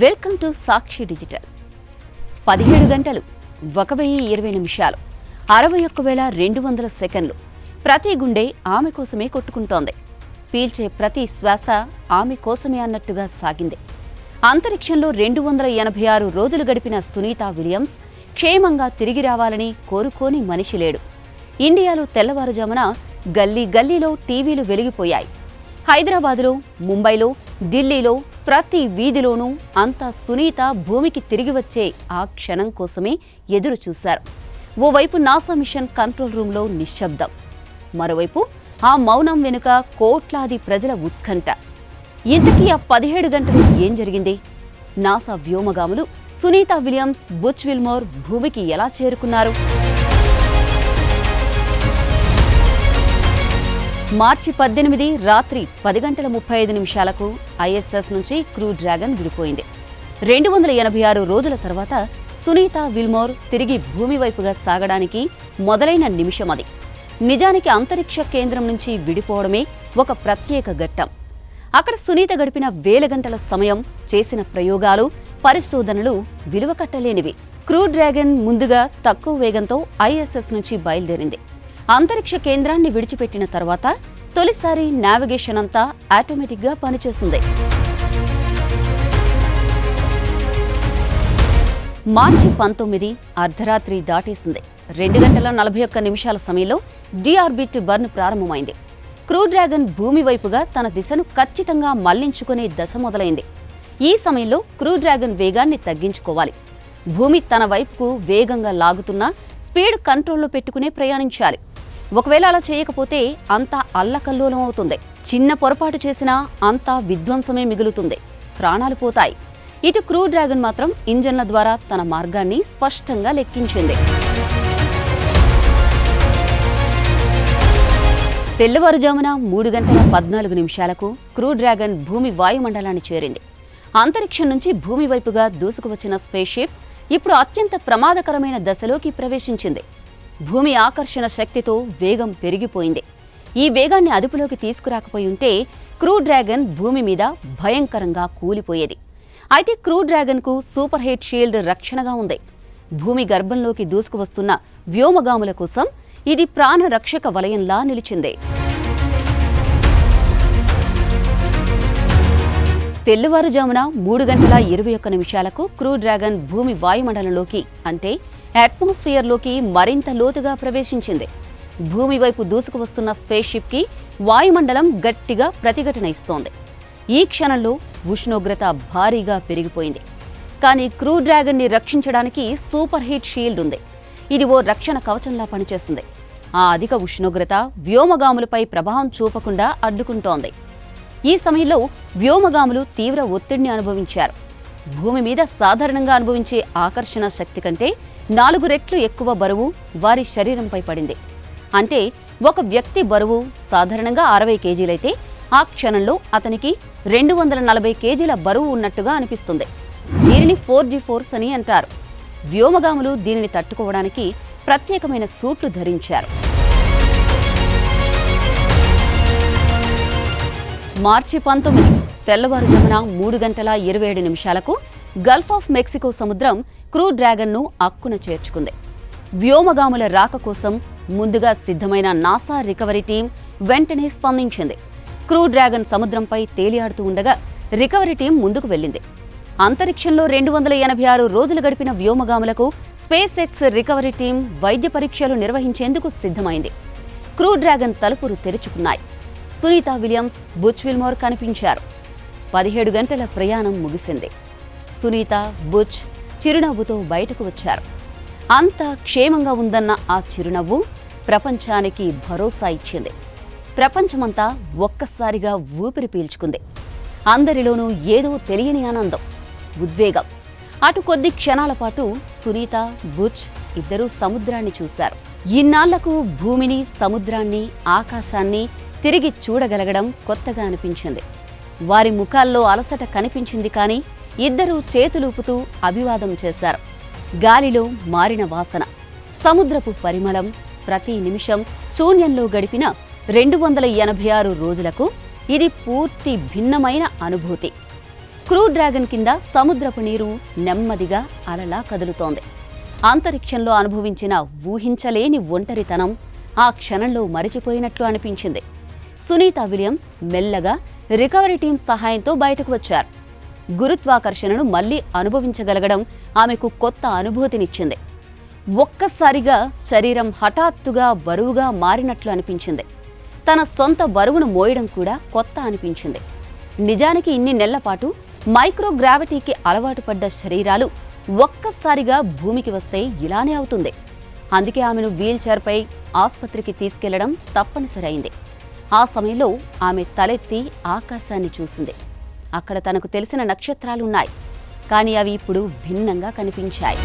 Welcome to Sakshi digital. 17 గంటలు 1020 నిమిషాలు 61,200 సెకండ్లు. ప్రతి గుండె ఆమె కోసమే కొట్టుకుంటోంది. పీల్చే ప్రతి శ్వాస ఆమె కోసమే అన్నట్టుగా సాగింది. అంతరిక్షంలో 286 రోజులు గడిపిన సునీతా విలియమ్స్ క్షేమంగా తిరిగి రావాలని కోరుకోని మనిషి లేడు. ఇండియాలో తెల్లవారుజామున గల్లీ గల్లీలో టీవీలు వెలిగిపోయాయి. హైదరాబాదులో, ముంబైలో, ఢిల్లీలో ప్రతి వీధిలోనూ అంతా సునీత భూమికి తిరిగి వచ్చే ఆ క్షణం కోసమే ఎదురు చూశారు. ఓవైపు నాసా మిషన్ కంట్రోల్ రూంలో నిశ్శబ్దం, మరోవైపు ఆ మౌనం వెనుక కోట్లాది ప్రజల ఉత్కంఠ. ఇంతకీ ఆ 17 గంటలు ఏం జరిగింది? నాసా వ్యోమగాములు సునీతా విలియమ్స్, బుచ్ విల్మోర్ భూమికి ఎలా చేరుకున్నారు? మార్చి 18 రాత్రి 10:35 ఐఎస్ఎస్ నుంచి క్రూ డ్రాగన్ విడిపోయింది. 286 రోజుల తర్వాత సునీతా విల్మోర్ తిరిగి భూమి వైపుగా సాగడానికి మొదలైన నిమిషం అది. నిజానికి అంతరిక్ష కేంద్రం నుంచి విడిపోవడమే ఒక ప్రత్యేక ఘట్టం. అక్కడ సునీత గడిపిన వేల గంటల సమయం, చేసిన ప్రయోగాలు, పరిశోధనలు విలువ కట్టలేనివి. క్రూ డ్రాగన్ ముందుగా తక్కువ వేగంతో ఐఎస్ఎస్ నుంచి బయలుదేరింది. అంతరిక్ష కేంద్రాన్ని విడిచిపెట్టిన తర్వాత తొలిసారి నావిగేషన్ అంతా ఆటోమేటిక్గా పనిచేస్తుంది. మార్చి 19 అర్ధరాత్రి దాటేసింది. 2:41 సమయంలో డీఆర్బిట్ బర్న్ ప్రారంభమైంది. క్రూ డ్రాగన్ భూమి వైపుగా తన దిశను ఖచ్చితంగా మళ్లించుకునే దశ మొదలైంది. ఈ సమయంలో క్రూ డ్రాగన్ వేగాన్ని తగ్గించుకోవాలి. భూమి తన వైపుకు వేగంగా లాగుతున్నా స్పీడ్ కంట్రోల్లో పెట్టుకునే ప్రయాణించాలి. ఒకవేళ అలా చేయకపోతే అంతా అల్లకల్లోలం అవుతుంది. చిన్న పొరపాటు చేసినా అంతా విధ్వంసమే మిగులుతుంది, ప్రాణాలు పోతాయి. ఇటు క్రూ డ్రాగన్ మాత్రం ఇంజన్ల ద్వారా తన మార్గాన్ని స్పష్టంగా లెక్కించింది. తెల్లవారుజామున 3:14 క్రూ డ్రాగన్ భూమి వాయుమండలాన్ని చేరింది. అంతరిక్షం నుంచి భూమి వైపుగా దూసుకువచ్చిన స్పేస్ షిప్ ఇప్పుడు అత్యంత ప్రమాదకరమైన దశలోకి ప్రవేశించింది. భూమి ఆకర్షణ శక్తితో వేగం పెరిగిపోయింది. ఈ వేగాన్ని అదుపులోకి తీసుకురాకపోయి ఉంటే క్రూ డ్రాగన్ భూమి మీద భయంకరంగా కూలిపోయేది. అయితే క్రూ డ్రాగన్కు సూపర్ హీట్ షీల్డ్ రక్షణగా ఉంది. భూమి గర్భంలోకి దూసుకువస్తున్న వ్యోమగాముల కోసం ఇది ప్రాణరక్షక వలయంలా నిలిచింది. తెల్లవారుజామున 3:21 క్రూ డ్రాగన్ భూమి వాయుమండలంలోకి, అంటే అట్మాస్ఫియర్లోకి మరింత లోతుగా ప్రవేశించింది. భూమి వైపు దూసుకువస్తున్న స్పేస్ షిప్కి వాయుమండలం గట్టిగా ప్రతిఘటన ఇస్తోంది. ఈ క్షణంలో ఉష్ణోగ్రత భారీగా పెరిగిపోయింది. కానీ క్రూ డ్రాగన్ని రక్షించడానికి సూపర్ హీట్ షీల్డ్ ఉంది. ఇది ఓ రక్షణ కవచంలా పనిచేస్తుంది. ఆ అధిక ఉష్ణోగ్రత వ్యోమగాములపై ప్రభావం చూపకుండా అడ్డుకుంటోంది. ఈ సమయంలో వ్యోమగాములు తీవ్ర ఒత్తిడిని అనుభవించారు. భూమి మీద సాధారణంగా అనుభవించే ఆకర్షణ శక్తి కంటే 4 రెట్లు ఎక్కువ బరువు వారి శరీరంపై పడింది. అంటే ఒక వ్యక్తి బరువు సాధారణంగా 60 కేజీలైతే ఆ క్షణంలో అతనికి 240 కేజీల బరువు ఉన్నట్టుగా అనిపిస్తుంది. దీనిని 4G ఫోర్స్ అని అంటారు. వ్యోమగాములు దీనిని తట్టుకోవడానికి ప్రత్యేకమైన సూట్లు ధరించారు. మార్చి 19 తెల్లవారుజామున 3:27 గల్ఫ్ ఆఫ్ మెక్సికో సముద్రం క్రూ డ్రాగన్ను అక్కున చేర్చుకుంది. వ్యోమగాముల రాక కోసం ముందుగా సిద్ధమైన నాసా రికవరీ టీం వెంటనే స్పందించింది. క్రూ డ్రాగన్ సముద్రంపై తేలియాడుతూ ఉండగా రికవరీ టీం ముందుకు వెళ్లింది. అంతరిక్షంలో 286 రోజులు గడిపిన వ్యోమగాములకు స్పేస్ ఎక్స్ రికవరీ టీం వైద్య పరీక్షలు నిర్వహించేందుకు సిద్ధమైంది. క్రూ డ్రాగన్ తలుపులు తెరుచుకున్నాయి. సునీతా విలియమ్స్, బుచ్ విల్మోర్ కనిపించారు. 17 గంటల ప్రయాణం ముగిసింది. సునీత, బుచ్ చిరునవ్వుతో బయటకు వచ్చారు. అంతా క్షేమంగా ఉందన్న ఆ చిరునవ్వు ప్రపంచానికి భరోసా ఇచ్చింది. ప్రపంచమంతా ఒక్కసారిగా ఊపిరి పీల్చుకుంది. అందరిలోనూ ఏదో తెలియని ఆనందం, ఉద్వేగం. అటు కొద్ది క్షణాల పాటు సునీత, బుచ్ ఇద్దరూ సముద్రాన్ని చూశారు. ఇన్నాళ్లకు భూమిని, సముద్రాన్ని, ఆకాశాన్ని తిరిగి చూడగలగడం కొత్తగా అనిపించింది. వారి ముఖాల్లో అలసట కనిపించింది. కానీ ఇద్దరూ చేతులూపుతూ అభివాదం చేశారు. గాలిలో మారిన వాసన, సముద్రపు పరిమళం, ప్రతి నిమిషం శూన్యంలో గడిపిన 286 రోజులకు ఇది పూర్తి భిన్నమైన అనుభూతి. క్రూ డ్రాగన్ కింద సముద్రపు నీరు నెమ్మదిగా అలలా కదులుతోంది. అంతరిక్షంలో అనుభవించిన ఊహించలేని ఒంటరితనం ఆ క్షణంలో మరిచిపోయినట్లు అనిపించింది. సునీత విలియమ్స్ మెల్లగా రికవరీ టీం సహాయంతో బయటకు వచ్చారు. గురుత్వాకర్షణను మళ్లీ అనుభవించగలగడం ఆమెకు కొత్త అనుభూతినిచ్చింది. ఒక్కసారిగా శరీరం హఠాత్తుగా బరువుగా మారినట్లు అనిపించింది. తన సొంత బరువును మోయడం కూడా కొత్త అనిపించింది. నిజానికి ఇన్ని నెలలపాటు మైక్రోగ్రావిటీకి అలవాటు పడ్డ శరీరాలు ఒక్కసారిగా భూమికి వస్తే ఇలానే అవుతుంది. అందుకే ఆమెను వీల్చైర్పై ఆసుపత్రికి తీసుకెళ్లడం తప్పనిసరి అయింది. ఆ సమయంలో ఆమె తలెత్తి ఆకాశాన్ని చూసింది. అక్కడ తనకు తెలిసిన నక్షత్రాలున్నాయి, కానీ అవి ఇప్పుడు భిన్నంగా కనిపించాయి.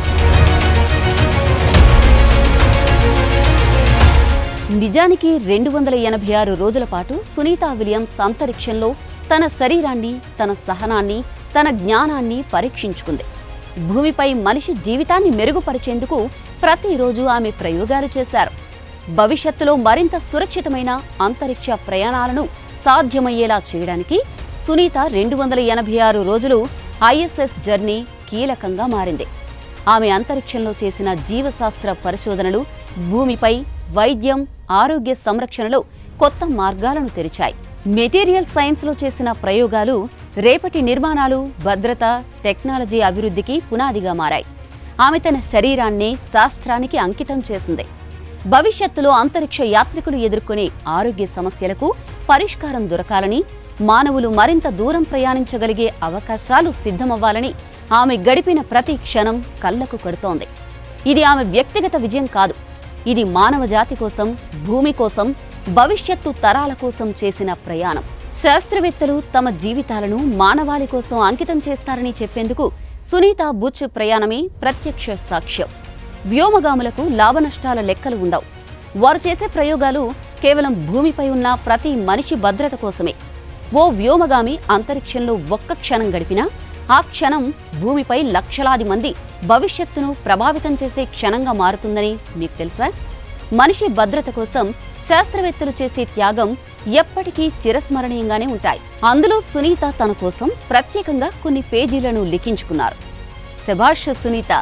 నిజానికి 286 రోజుల పాటు సునీత విలియమ్స్ అంతరిక్షంలో తన శరీరాన్ని, తన సహనాన్ని, తన జ్ఞానాన్ని పరీక్షించుకుంది. భూమిపై మనిషి జీవితాన్ని మెరుగుపరిచేందుకు ప్రతిరోజు ఆమె ప్రయోగాలు చేశారు. భవిష్యత్తులో మరింత సురక్షితమైన అంతరిక్ష ప్రయాణాలను సాధ్యమయ్యేలా చేయడానికి సునీత 286 రోజులు ఐఎస్ఎస్ జర్నీ కీలకంగా మారింది. ఆమె అంతరిక్షంలో చేసిన జీవశాస్త్ర పరిశోధనలు భూమిపై వైద్యం, ఆరోగ్య సంరక్షణలో కొత్త మార్గాలను తెరిచాయి. మెటీరియల్ సైన్స్లో చేసిన ప్రయోగాలు రేపటి నిర్మాణాలు, భద్రత, టెక్నాలజీ అభివృద్ధికి పునాదిగా మారాయి. ఆమె తన శరీరాన్ని శాస్త్రానికి అంకితం చేసింది. భవిష్యత్తులో అంతరిక్ష యాత్రికులు ఎదుర్కొనే ఆరోగ్య సమస్యలకు పరిష్కారం దొరకాలని, మానవులు మరింత దూరం ప్రయాణించగలిగే అవకాశాలు సిద్ధమవ్వాలని ఆమె గడిపిన ప్రతి క్షణం కళ్లకు కడుతోంది. ఇది ఆమె వ్యక్తిగత విజయం కాదు. ఇది మానవజాతి కోసం, భూమి కోసం, భవిష్యత్తు తరాల కోసం చేసిన ప్రయాణం. శాస్త్రవేత్తలు తమ జీవితాలను మానవాళి కోసం అంకితం చేస్తారని చెప్పేందుకు సునీత బుచ్ ప్రయాణమే ప్రత్యక్ష సాక్ష్యం. వ్యోమగాములకు లాభనష్టాల లెక్కలు ఉండవు. వారు చేసే ప్రయోగాలు కేవలం భూమిపై ఉన్న ప్రతి మనిషి భద్రత కోసమే. ఓ వ్యోమగామి అంతరిక్షంలో ఒక్క క్షణం గడిపినా ఆ క్షణం భూమిపై లక్షలాది మంది భవిష్యత్తును ప్రభావితం చేసే క్షణంగా మారుతుందని మీకు తెలుసా? మనిషి భద్రత కోసం శాస్త్రవేత్తలు చేసే త్యాగం ఎప్పటికీ చిరస్మరణీయంగానే ఉంటాయి. అందులో సునీత తన కోసం ప్రత్యేకంగా కొన్ని పేజీలను లిఖించుకున్నారు. శభాష్ సునీత.